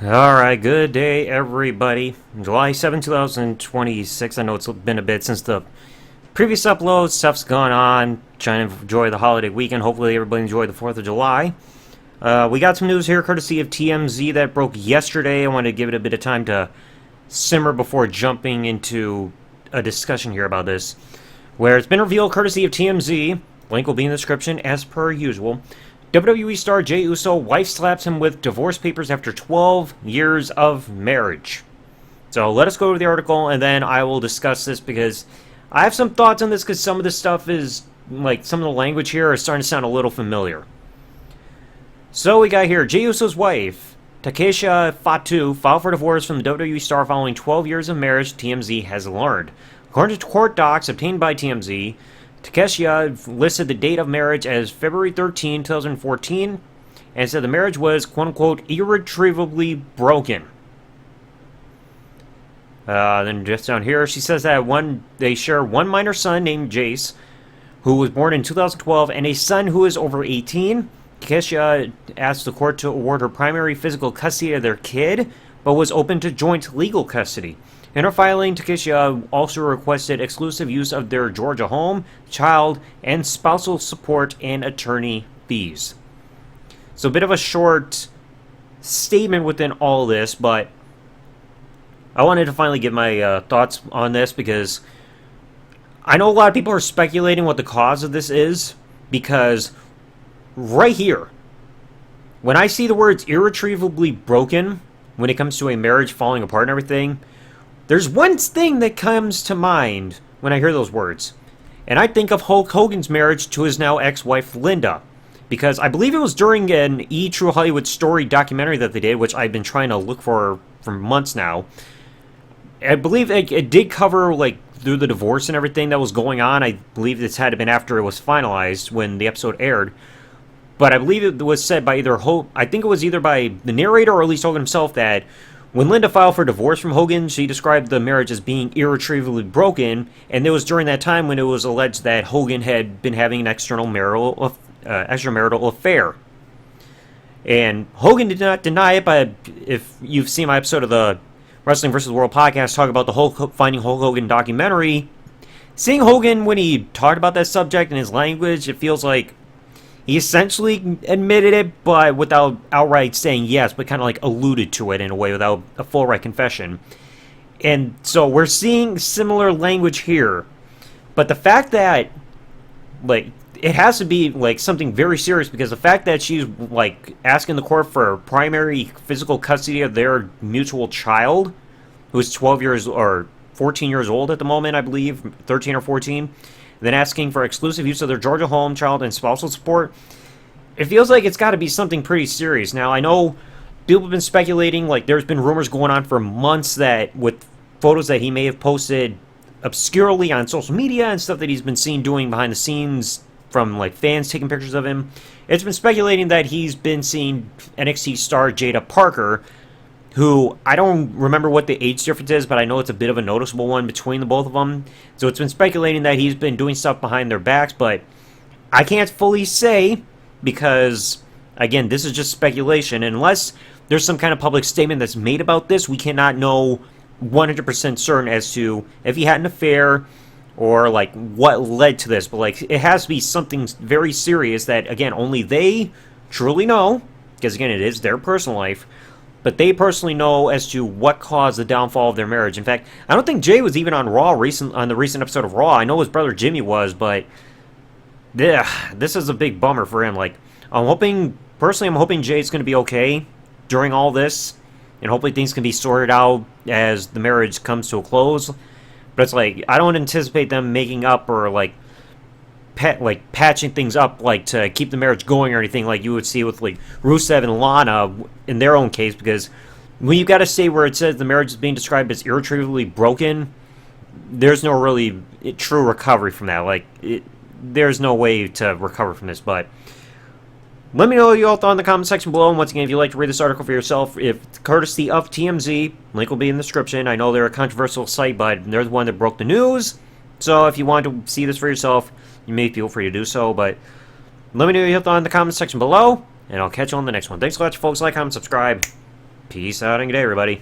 Alright, good day everybody. July 7, 2026. I know it's been a bit since the previous upload. Stuff's gone on. Trying to enjoy the holiday weekend. Hopefully everybody enjoyed the 4th of July. We got some news here courtesy of TMZ that broke yesterday. I wanted to give it a bit of time to simmer before jumping into a discussion here about this. Where it's been revealed courtesy of TMZ. Link will be in the description as per usual. WWE star Jey Uso, wife slaps him with divorce papers after 12 years of marriage. So let us go to the article and then I will discuss this because I have some thoughts on this because some of this stuff is, like, some of the language here is starting to sound a little familiar. So we got here, Jey Uso's wife, Takesha Fatu, filed for divorce from the WWE star following 12 years of marriage, TMZ has learned. According to court docs obtained by TMZ, Takesha listed the date of marriage as February 13, 2014, and said the marriage was, quote-unquote, irretrievably broken. Then just down here, she says that they share one minor son named Jace, who was born in 2012, and a son who is over 18. Takesha asked the court to award her primary physical custody of their kid, but was open to joint legal custody. In her filing, Takesha also requested exclusive use of their Georgia home, child, and spousal support and attorney fees. So a bit of a short statement within all this, but I wanted to finally give my thoughts on this because I know a lot of people are speculating what the cause of this is, because right here, when I see the words irretrievably broken when it comes to a marriage falling apart and everything, there's one thing that comes to mind when I hear those words. And I think of Hulk Hogan's marriage to his now ex-wife Linda. Because I believe it was during an True Hollywood Story documentary that they did, which I've been trying to look for months now. I believe it did cover, like, through the divorce and everything that was going on. I believe this had been after it was finalized when the episode aired. But I believe it was said by either I think it was either by the narrator or at least Hogan himself that when Linda filed for divorce from Hogan, she described the marriage as being irretrievably broken, and it was during that time when it was alleged that Hogan had been having an extramarital affair. And Hogan did not deny it, but if you've seen my episode of the Wrestling vs. World podcast talk about the Finding Hulk Hogan documentary, seeing Hogan when he talked about that subject in his language, it feels like he essentially admitted it, but without outright saying yes, but kind of like alluded to it in a way without a full right confession. And so we're seeing similar language here. But the fact that, like, it has to be, like, something very serious, because the fact that she's, like, asking the court for primary physical custody of their mutual child, who's 12 years or 14 years old at the moment, I believe, 13 or 14, then asking for exclusive use of their Georgia home, child, and spousal support, it feels like it's got to be something pretty serious. Now, I know people have been speculating, like, there's been rumors going on for months that with photos that he may have posted obscurely on social media and stuff that he's been seen doing behind the scenes from, like, fans taking pictures of him, it's been speculating that he's been seeing NXT star Jada Parker, who, I don't remember what the age difference is, but I know it's a bit of a noticeable one between the both of them. So it's been speculating that he's been doing stuff behind their backs, but I can't fully say because, again, this is just speculation. Unless there's some kind of public statement that's made about this, we cannot know 100% certain as to if he had an affair or, like, what led to this. But, like, it has to be something very serious that, again, only they truly know, because, again, it is their personal life. But they personally know as to what caused the downfall of their marriage. In fact, I don't think Jay was even on Raw on the recent episode of Raw. I know his brother Jimmy was, but this is a big bummer for him. Like, I'm hoping Jay's going to be okay during all this, and hopefully things can be sorted out as the marriage comes to a close. But it's like, I don't anticipate them making up or patching things up, like, to keep the marriage going or anything like you would see with, like, Rusev and Lana in their own case, because when you've got to say where it says the marriage is being described as irretrievably broken, there's no really true recovery from that. Like, there's no way to recover from this. But let me know what you all thought in the comment section below, and once again, if you'd like to read this article for yourself, if courtesy of TMZ, link will be in the description. I know they're a controversial site, but they're the one that broke the news, so if you want to see this for yourself, you may feel free to do so, but let me know what you thought in the comment section below, and I'll catch you on the next one. Thanks a lot, folks. Like, comment, subscribe. Peace out and good day, everybody.